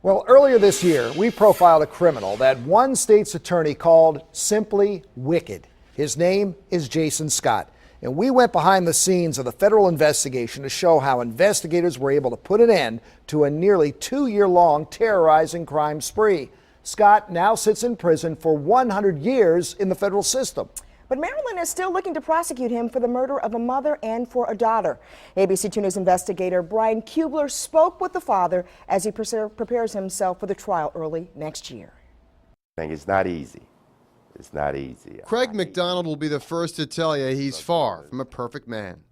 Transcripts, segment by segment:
Well, earlier this year, we profiled a criminal that one state's attorney called simply wicked. His name is Jason Scott. And we went behind the scenes of the federal investigation to show how investigators were able to put an end to a nearly 2-year-long terrorizing crime spree. Scott now sits in prison for 100 years in the federal system. But Maryland is still looking to prosecute him for the murder of a mother and for a daughter. ABC 2 News investigator Brian Kubler spoke with the father as he prepares himself for the trial early next year. I think it's not easy. It's not easy. Craig McDonald will be the first to tell you he's far from a perfect man.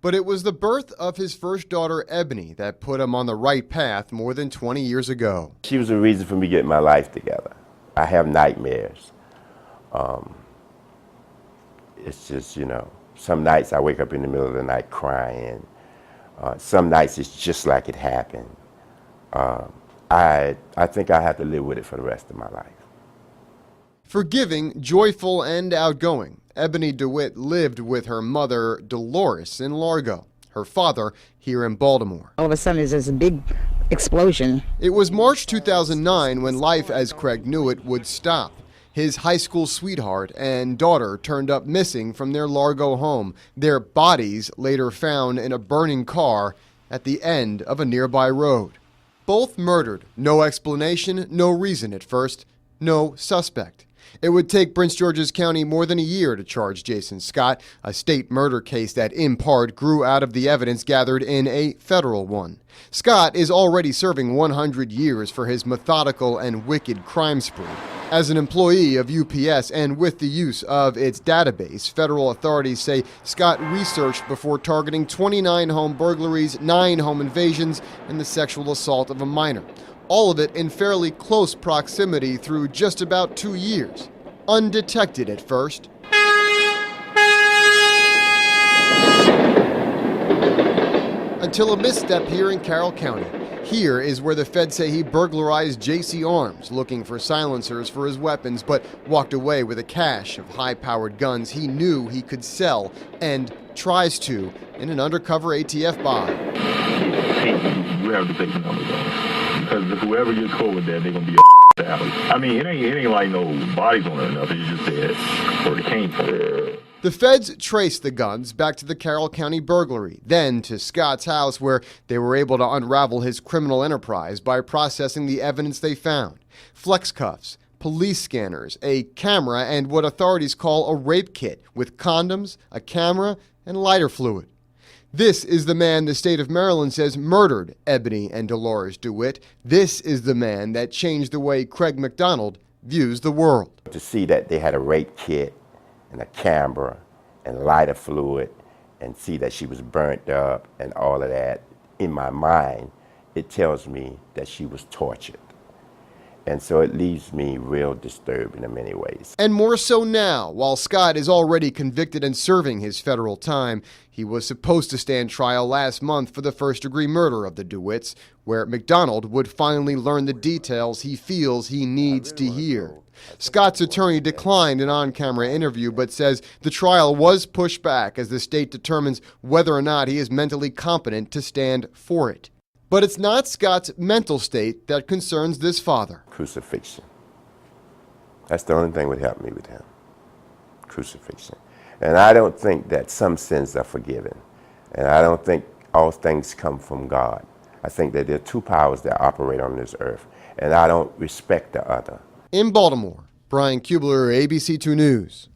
But it was the birth of his first daughter, Ebony, that put him on the right path more than 20 years ago. She was the reason for me getting my life together. I have nightmares. It's just, some nights I wake up in the middle of the night crying. Some nights it's just like it happened. I think I have to live with it for the rest of my life. Forgiving, joyful, and outgoing, Ebony DeWitt lived with her mother, Dolores, in Largo, her father here in Baltimore. All of a sudden, there's a big explosion. It was March 2009 when life as Craig knew it would stop. His high school sweetheart and daughter turned up missing from their Largo home. Their bodies later found in a burning car at the end of a nearby road. Both murdered. No explanation, no reason at first, no suspect. It would take Prince George's County more than a year to charge Jason Scott, a state murder case that in part grew out of the evidence gathered in a federal one. Scott is already serving 100 years for his methodical and wicked crime spree. As an employee of UPS and with the use of its database, federal authorities say Scott researched before targeting 29 home burglaries, 9 home invasions, and the sexual assault of a minor. All of it in fairly close proximity through just about 2 years. Undetected at first. Until a misstep here in Carroll County. Here is where the feds say he burglarized JC Arms, looking for silencers for his weapons, but walked away with a cache of high-powered guns he knew he could sell, and tries to, in an undercover ATF buy. You have to take the numbers off, because whoever gets caught with that, they're gonna be salad. I mean, it ain't like no bodies on it or nothing. It's just that where it came from. The feds traced the guns back to the Carroll County burglary, then to Scott's house where they were able to unravel his criminal enterprise by processing the evidence they found. Flex cuffs, police scanners, a camera, and what authorities call a rape kit with condoms, a camera, and lighter fluid. This is the man the state of Maryland says murdered Ebony and Dolores DeWitt. This is the man that changed the way Craig McDonald views the world. To see that they had a rape kit and a camera and lighter fluid and see that she was burnt up and all of that, in my mind, it tells me that she was tortured. And so it leaves me real disturbed in many ways. And more so now, while Scott is already convicted and serving his federal time. He was supposed to stand trial last month for the first-degree murder of the DeWitts, where McDonald would finally learn the details he feels he needs to hear. Scott's attorney declined an on-camera interview, but says the trial was pushed back as the state determines whether or not he is mentally competent to stand for it. But it's not Scott's mental state that concerns this father. Crucifixion. That's the only thing that would help me with him. Crucifixion. And I don't think that some sins are forgiven. And I don't think all things come from God. I think that there are two powers that operate on this earth. And I don't respect the other. In Baltimore, Brian Kubler, ABC 2 News.